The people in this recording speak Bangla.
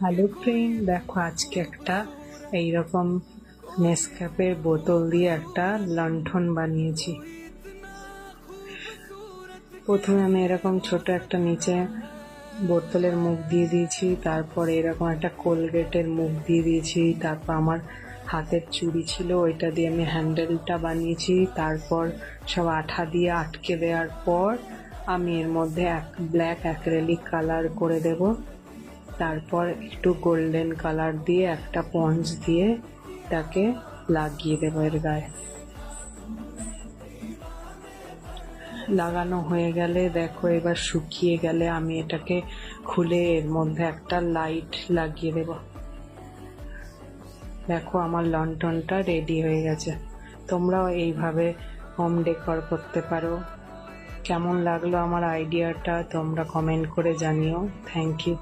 হ্যালো ফ্রেন্ড, দেখো আজকে একটা এইরকম নেসক্যাফের বোতল দিয়ে একটা লণ্ঠন বানিয়েছি। প্রথমে আমি এরকম ছোট একটা নিচে বোতলের মুখ দিয়ে দিয়েছি, তারপর এরকম একটা কোলগেটের মুখ দিয়ে দিয়েছি, তারপর আমার হাতের চুড়ি ছিল ওইটা দিয়ে আমি হ্যান্ডেলটা বানিয়েছি, তারপর সব আঠা দিয়ে আটকে দেওয়ার পর আমি এর মধ্যে ব্ল্যাক অ্যাক্রেলিক কালার করে দেব, তারপর একটু গোল্ডেন কালার দিয়ে একটা পঞ্চ দিয়ে তাকে লাগিয়ে দেবো এর গায়ে। লাগানো হয়ে গেলে দেখো এবার শুকিয়ে গেলে আমি এটাকে খুলে এর মধ্যে একটা লাইট লাগিয়ে দেব। দেখো আমার লণ্ঠনটা রেডি হয়ে গেছে। তোমরাও এইভাবে হোম ডেকর করতে পারো। কেমন লাগলো আমার আইডিয়াটা তোমরা কমেন্ট করে জানিও। Thank you.